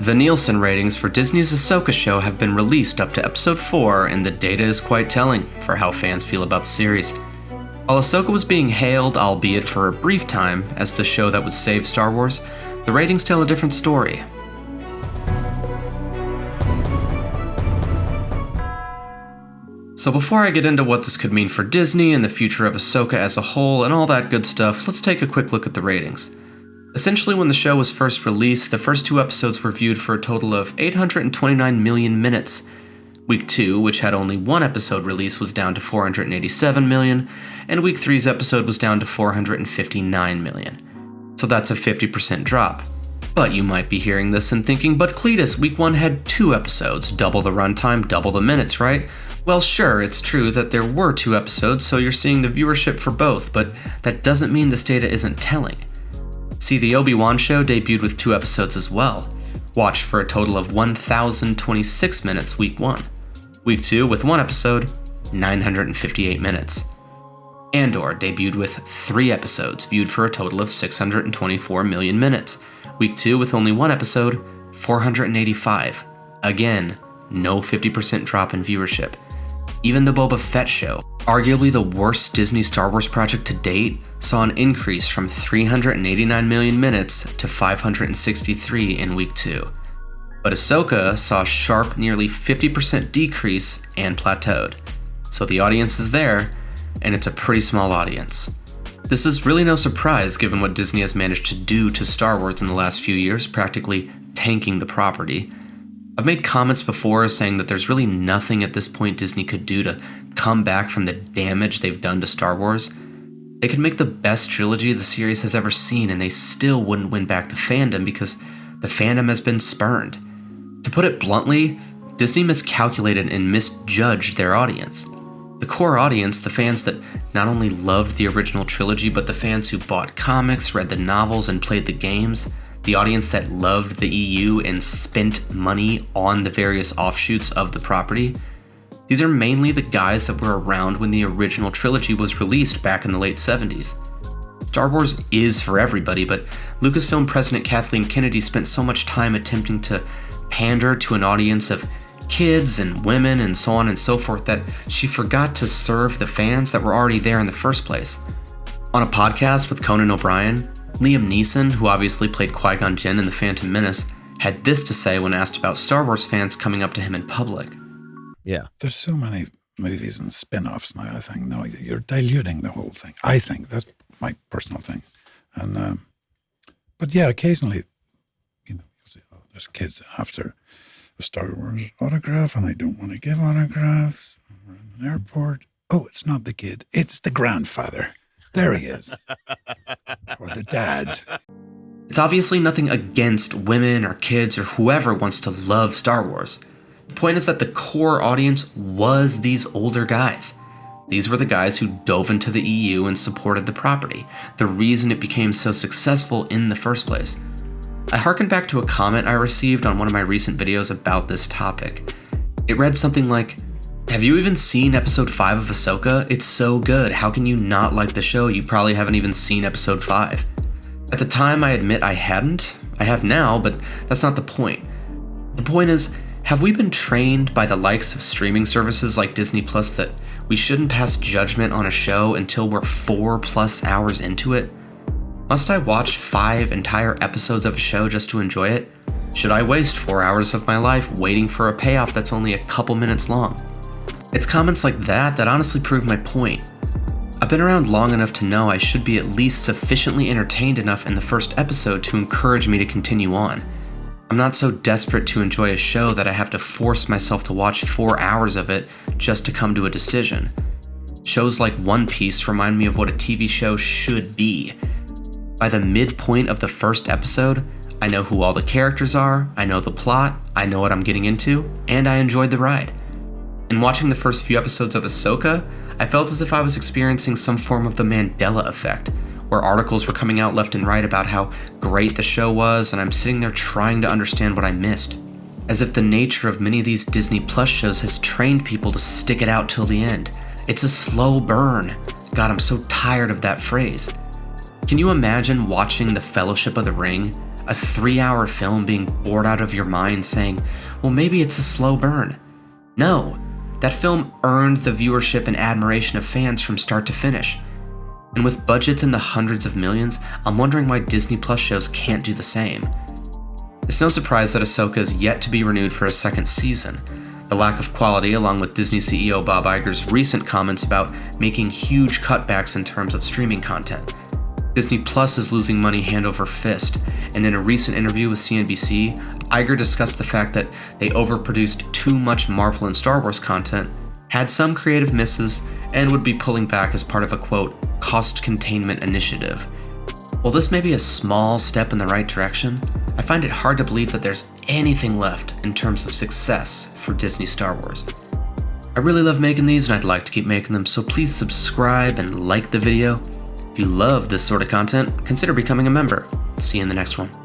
The Nielsen ratings for Disney's Ahsoka show have been released up to episode 4, and the data is quite telling for how fans feel about the series. While Ahsoka was being hailed, albeit for a brief time, as the show that would save Star Wars, the ratings tell a different story. So before I get into what this could mean for Disney and the future of Ahsoka as a whole and all that good stuff, let's take a quick look at the ratings. Essentially, when the show was first released, the first 2 episodes were viewed for a total of 829 million minutes. Week 2, which had only 1 episode release, was down to 487 million, and Week 3's episode was down to 459 million. So that's a 50% drop. But you might be hearing this and thinking, but Cletus, Week 1 had 2 episodes, double the runtime, double the minutes, right? Well, sure, it's true that there were 2 episodes, so you're seeing the viewership for both, but that doesn't mean this data isn't telling. See, the Obi-Wan show debuted with 2 episodes as well, watched for a total of 1,026 minutes Week 1. Week 2, with 1 episode, 958 minutes. Andor debuted with 3 episodes, viewed for a total of 624 million minutes. Week 2, with only 1 episode, 485. Again, no 50% drop in viewership. Even the Boba Fett show, arguably the worst Disney Star Wars project to date, saw an increase from 389 million minutes to 563 in Week 2. But Ahsoka saw a sharp, nearly 50% decrease and plateaued. So the audience is there, and it's a pretty small audience. This is really no surprise given what Disney has managed to do to Star Wars in the last few years, practically tanking the property. I've made comments before saying that there's really nothing at this point Disney could do to come back from the damage they've done to Star Wars. They could make the best trilogy the series has ever seen and they still wouldn't win back the fandom because the fandom has been spurned. To put it bluntly, Disney miscalculated and misjudged their audience. The core audience, the fans that not only loved the original trilogy but the fans who bought comics, read the novels, and played the games, the audience that loved the EU and spent money on the various offshoots of the property, these are mainly the guys that were around when the original trilogy was released back in the late 70s. Star Wars is for everybody, but Lucasfilm President Kathleen Kennedy spent so much time attempting to pander to an audience of kids and women and so on and so forth that she forgot to serve the fans that were already there in the first place. On a podcast with Conan O'Brien, Liam Neeson, who obviously played Qui-Gon Jinn in The Phantom Menace, had this to say when asked about Star Wars fans coming up to him in public. Yeah. There's so many movies and spin-offs now, I think. No, you're diluting the whole thing. I think that's my personal thing. And but yeah, occasionally, you say, oh, there's kids after a Star Wars autograph and I don't want to give autographs. We're in an airport. Oh, it's not the kid. It's the grandfather. There he is. Or the dad. It's obviously nothing against women or kids or whoever wants to love Star Wars. The point is that the core audience was these older guys. These were the guys who dove into the EU and supported the property, the reason it became so successful in the first place. I harken back to a comment I received on one of my recent videos about this topic. It read something like, "Have you even seen episode 5 of Ahsoka? It's so good. How can you not like the show? You probably haven't even seen episode 5. At the time, I admit I hadn't. I have now, but that's not the point. The point is, have we been trained by the likes of streaming services like Disney Plus that we shouldn't pass judgment on a show until we're 4+ hours into it? Must I watch 5 entire episodes of a show just to enjoy it? Should I waste 4 hours of my life waiting for a payoff that's only a couple minutes long?" It's comments like that that honestly prove my point. I've been around long enough to know I should be at least sufficiently entertained enough in the first episode to encourage me to continue on. I'm not so desperate to enjoy a show that I have to force myself to watch 4 hours of it just to come to a decision. Shows like One Piece remind me of what a TV show should be. By the midpoint of the first episode, I know who all the characters are, I know the plot, I know what I'm getting into, and I enjoyed the ride. In watching the first few episodes of Ahsoka, I felt as if I was experiencing some form of the Mandela effect, where articles were coming out left and right about how great the show was, and I'm sitting there trying to understand what I missed. As if the nature of many of these Disney Plus shows has trained people to stick it out till the end. It's a slow burn. God, I'm so tired of that phrase. Can you imagine watching The Fellowship of the Ring, A 3-hour film being bored out of your mind saying, well, maybe it's a slow burn. No, that film earned the viewership and admiration of fans from start to finish. And with budgets in the hundreds of millions, I'm wondering why Disney Plus shows can't do the same. It's no surprise that Ahsoka is yet to be renewed for a second season. The lack of quality, along with Disney CEO Bob Iger's recent comments about making huge cutbacks in terms of streaming content. Disney Plus is losing money hand over fist, and in a recent interview with CNBC, Iger discussed the fact that they overproduced too much Marvel and Star Wars content, had some creative misses, and would be pulling back as part of a, quote, cost containment initiative. While this may be a small step in the right direction, I find it hard to believe that there's anything left in terms of success for Disney Star Wars. I really love making these and I'd like to keep making them, so please subscribe and like the video. If you love this sort of content, consider becoming a member. See you in the next one.